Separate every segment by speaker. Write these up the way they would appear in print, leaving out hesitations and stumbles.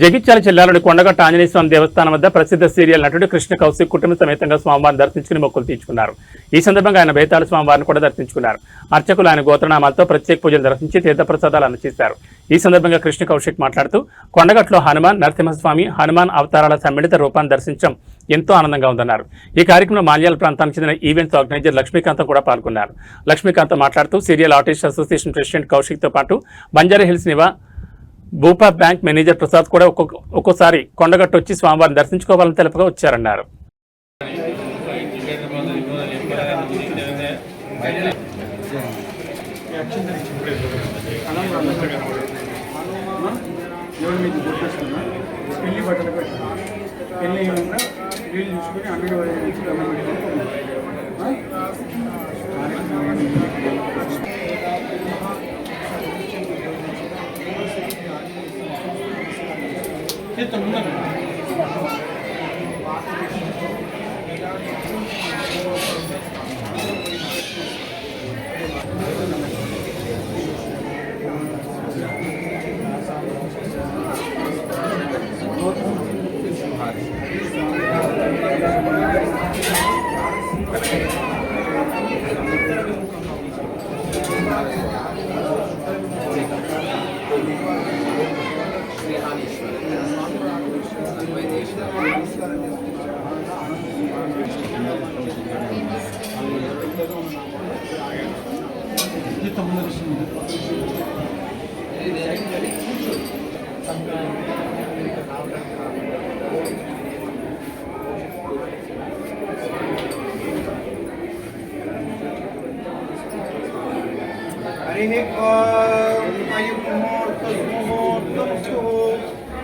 Speaker 1: జగిత్యాల జిల్లాలోని కొండగట్ట ఆంజనేయ స్వామి దేవస్థానం వద్ద ప్రసిద్ధ సీరియల్ నటుడు కృష్ణ కౌశిక్ కుటుంబ సమేతంగా స్వామివారిని దర్శించుకుని మొక్కులు తీర్చుకున్నారు. ఈ సందర్భంగా ఆయన బేతాళ స్వామివారిని కూడా దర్శించుకున్నారు. అర్చకులు ఆయన గోత్రనామాలతో ప్రత్యేక పూజలు నిర్వహించి తీర్థప్రసాదాలు అందజేశారు. ఈ సందర్భంగా కృష్ణ కౌశిక్ మాట్లాడుతూ కొండగట్లో హనుమాన్, నరసింహస్వామి, హనుమాన్ అవతారాల సమ్మిళిత రూపాన్ని దర్శించడం ఎంతో ఆనందంగా ఉందన్నారు. ఈ కార్యక్రమంలో మాల్యాల ప్రాంతానికి చెందిన ఈవెంట్స్ ఆర్గనైజర్ లక్ష్మీకాంత్ కూడా పాల్గొన్నారు. లక్ష్మీకాంత్ మాట్లాడుతూ సీరియల్ ఆర్టిస్ట్ అసోసియేషన్ ప్రెసిడెంట్ కౌశిక్తో పాటు Banjara hills Bupa bank manager Prasad కూడా ఒక్కోసారి కొండగట్టు వచ్చి స్వామివారిని దర్శించుకోవాలని తెలుపగా వచ్చారన్నారు.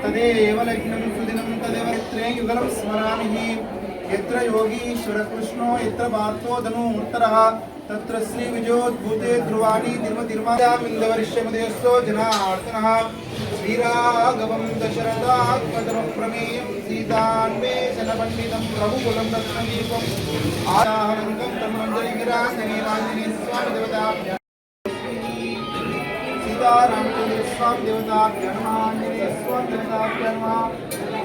Speaker 2: तदेव लग्नं सुदिनं तदेव यत्रे युगलं स्मरामि यत्र योगीश्वर कृष्णो यत्र पार्थो धनुर्धरः तत्र श्री विजयोद्भूते ध्रुवाणि दिर्मदिर्मायामिन्दवर्ष्यमदेशो जनार्दनः श्रीराघवं दशरथात्मजं प्रमेयं सीतान्वेषणपण्डितं रघुकुलं रत्नदीपम् आदाहरङ्गं तन्मञ्जलिगिरासनेवाञ्जनेय स्वामी देवताभ्यः रामचंद्र स्वामी देवताभ्यः नमः आंजनेय स्वामी देवताभ्यः नमः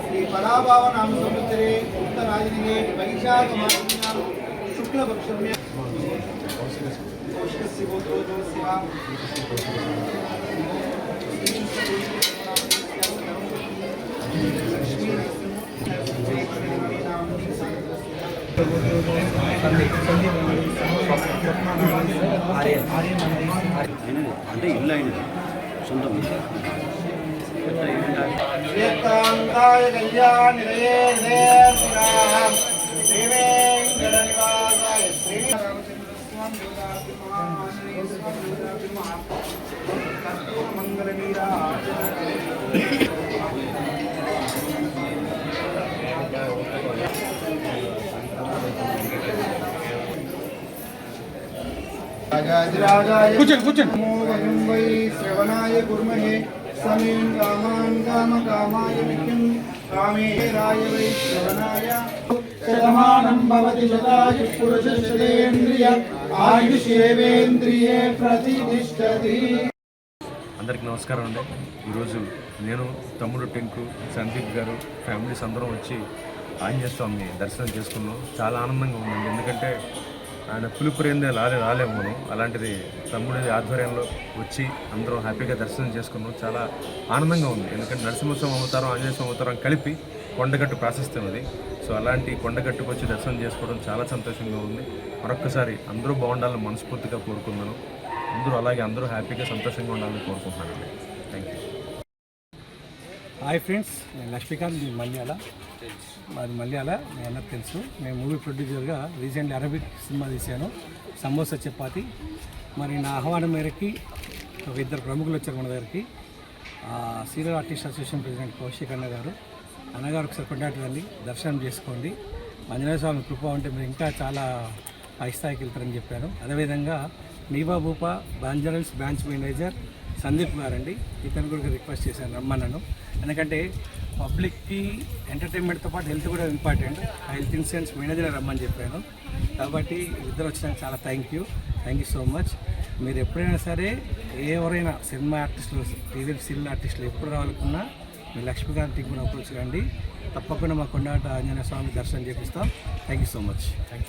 Speaker 2: श्री बलाभाव नाम संवत्सरे उत्तरायणे वैशाख मासं शुक्लपक्षम्य कौशिकस्य गोत्रो जोसिवा
Speaker 3: అంటే ఇల్లు అయినది సొంతం
Speaker 2: శ్రీకాంతాయ కళ్యాణిదయే దేవరాం శ్రీవేంకటనివాసాయ శ్రీ రామచంద్ర స్వామి దేవతాభ్యః మంగళవీరా श्रवणाय कुर्महे समीं कामान् कामकामाय विघ्नं कामेराय वै श्रवणाय शतमानं भवति शतायुः पुरुषशतेन्द्रिय आयुष्येवेन्द्रिये प्रतिष्ठति.
Speaker 4: అందరికీ నమస్కారం అండి. ఈరోజు నేను తమ్ముడు టెంకు సందీప్ గారు ఫ్యామిలీస్ అందరం వచ్చి ఆంజనేయ స్వామిని దర్శనం చేసుకున్నాం. చాలా ఆనందంగా ఉందండి. ఎందుకంటే ఆయన పులిపురేందే రాలేము మనం. అలాంటిది తమ్ముడి ఆధ్వర్యంలో వచ్చి అందరం హ్యాపీగా దర్శనం చేసుకున్నాం. చాలా ఆనందంగా ఉంది. ఎందుకంటే నరసింహస్వామి అవతారం, ఆంజనేయ స్వామి అవతారం కలిపి కొండగట్టు ప్రాశస్త్యం అది. సో అలాంటి కొండగట్టుకు వచ్చి దర్శనం చేసుకోవడం చాలా సంతోషంగా ఉంది. మరొక్కసారి అందరూ బాగుండాలని మనస్ఫూర్తిగా కోరుకున్నాను. అందరూ హ్యాపీగా సంతోషంగా ఉండాలని కోరుకుంటున్నానండి. Thank you.
Speaker 5: హాయ్ ఫ్రెండ్స్, నేను లక్ష్మీకాంత్. మాది మల్యాల. మీ అందరికి తెలుసు, నేను మూవీ ప్రొడ్యూసర్గా రీసెంట్లీ అరబిక్ సినిమా తీశాను, సమోసా చపాతి. మరి నా ఆహ్వానం మేరకి ఒక ఇద్దరు ప్రముఖులు వచ్చారు మన దగ్గరికి. Serial artist association president Kaushik అన్నగారు ఒకసారి కొండాటి వెళ్ళి దర్శనం చేసుకోండి. ఆంజనేయ స్వామి కృప ఉంటే మీరు ఇంకా చాలా పై స్థాయికి వెళ్తారని చెప్పాను. అదేవిధంగా Bupa Banjara hills branch manager Sandeep గారండి, ఇతను కూడా రిక్వెస్ట్ చేశాను రమ్మన్నాను. ఎందుకంటే పబ్లిక్కి ఎంటర్టైన్మెంట్తో పాటు హెల్త్ కూడా ఇంపార్టెంట్. హెల్త్ ఇన్సూరెన్స్ మేనేజర్ రమ్మని చెప్పాను. కాబట్టి ఇద్దరు వచ్చినాక చాలా థ్యాంక్ యూ సో మచ్. మీరు ఎప్పుడైనా సరే ఎవరైనా సినిమా ఆర్టిస్టులు, టీవీ సీరియల్ ఆర్టిస్టులు ఎప్పుడు రావాలనుకున్నా మీ లక్ష్మీకాంత్ టీం కూడా అప్రోచ్ కండి. తప్పకుండా మా కొండాట ఆంజనేయ స్వామి దర్శనం చేపిస్తాం. Thank you so much.